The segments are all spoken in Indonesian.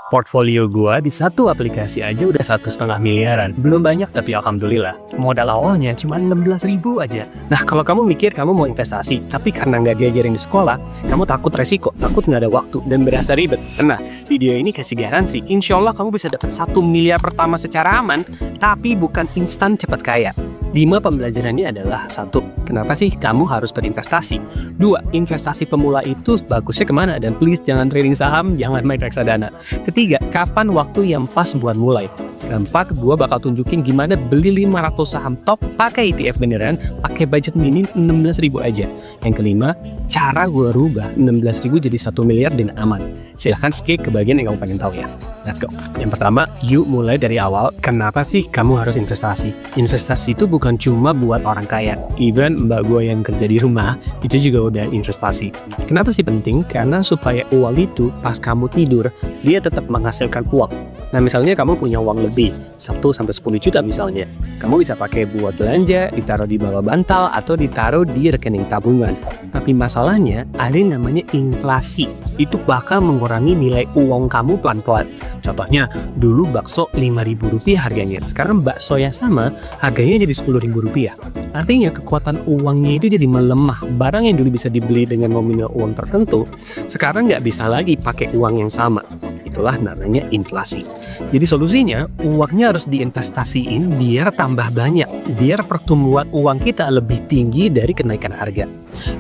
Portfolio gua di satu aplikasi aja udah 1,5 miliaran. Belum banyak tapi alhamdulillah. Modal awalnya cuma 16.000 aja. Nah, kalau kamu mikir kamu mau investasi, tapi karena nggak diajarin di sekolah, kamu takut resiko, takut nggak ada waktu, dan berasa ribet. Nah, video ini kasih garansi, insya Allah kamu bisa dapat 1 miliar pertama secara aman, tapi bukan instan cepat kaya. 5 pembelajarannya adalah: 1. Kenapa sih kamu harus berinvestasi? 2. Investasi pemula itu bagusnya kemana? Dan please jangan trading saham, jangan main reksadana. 3. Kapan waktu yang pas buat mulai? 4. Gua bakal tunjukin gimana beli 500 saham top pakai ETF beneran, pakai budget minim 16.000 aja. Yang kelima, cara gua rubah 16.000 jadi 1 miliar dan aman. Silahkan skip ke bagian yang kamu pengen tahu ya. Let's go. Yang pertama, yuk mulai dari awal. Kenapa sih kamu harus investasi? Investasi itu bukan cuma buat orang kaya. Even mbak gua yang kerja di rumah, itu juga udah investasi. Kenapa sih penting? Karena supaya uang itu pas kamu tidur, dia tetap menghasilkan uang. Nah, misalnya kamu punya uang lebih 1-10 juta misalnya, kamu bisa pakai buat belanja, ditaruh di bawah bantal, atau ditaruh di rekening tabungan. Tapi masalahnya ada yang namanya inflasi. Itu bakal mengurangi nilai uang kamu pelan-pelan. Contohnya, dulu bakso Rp5.000 harganya, sekarang bakso yang sama harganya jadi Rp10.000. Artinya kekuatan uangnya itu jadi melemah. Barang yang dulu bisa dibeli dengan nominal uang tertentu, sekarang nggak bisa lagi pakai uang yang sama. Itulah namanya inflasi. Jadi solusinya, uangnya harus diinvestasiin biar tambah banyak, biar pertumbuhan uang kita lebih tinggi dari kenaikan harga.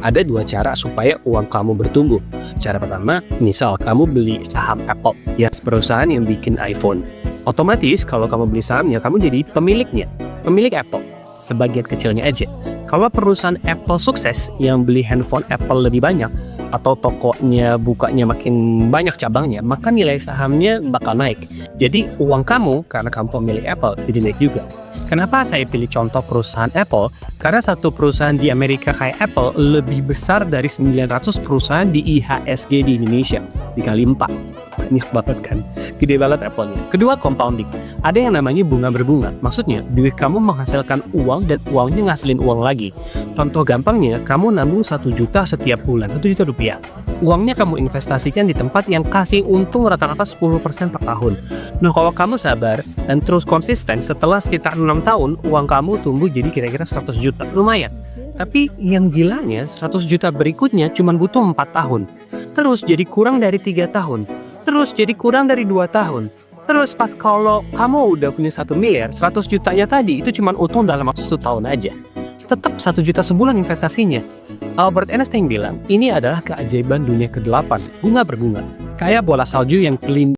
Ada 2 cara supaya uang kamu bertumbuh. Cara pertama, misal kamu beli saham Apple, ya perusahaan yang bikin iPhone. Otomatis kalau kamu beli sahamnya, kamu jadi pemiliknya, pemilik Apple. Sebagian kecilnya aja. Kalau perusahaan Apple sukses yang beli handphone Apple lebih banyak, atau tokonya bukanya makin banyak cabangnya, maka nilai sahamnya bakal naik. Jadi uang kamu, karena kamu pemilik Apple, jadi naik juga. Kenapa saya pilih contoh perusahaan Apple? Karena satu perusahaan di Amerika kayak Apple lebih besar dari 900 perusahaan di IHSG di Indonesia, dikali 4. Banyak banget kan? Gede banget Apple-nya. Kedua, compounding. Ada yang namanya bunga berbunga. Maksudnya, duit kamu menghasilkan uang dan uangnya ngasilin uang lagi. Contoh gampangnya, kamu nabung 1 juta setiap bulan, 1 juta rupiah. Uangnya kamu investasikan di tempat yang kasih untung rata-rata 10% per tahun. Nah, kalau kamu sabar dan terus konsisten, setelah sekitar 6 tahun, uang kamu tumbuh jadi kira-kira 100 juta. Lumayan. Tapi yang gilanya, 100 juta berikutnya cuma butuh 4 tahun. Terus jadi kurang dari 3 tahun. Terus jadi kurang dari 2 tahun. Terus pas kalau kamu udah punya 1 miliar, 100 jutanya tadi itu cuma untung dalam waktu 1 tahun aja. Tetap 1 juta sebulan investasinya. Albert Einstein bilang, ini adalah keajaiban dunia ke-8, bunga berbunga. Kayak bola salju yang clean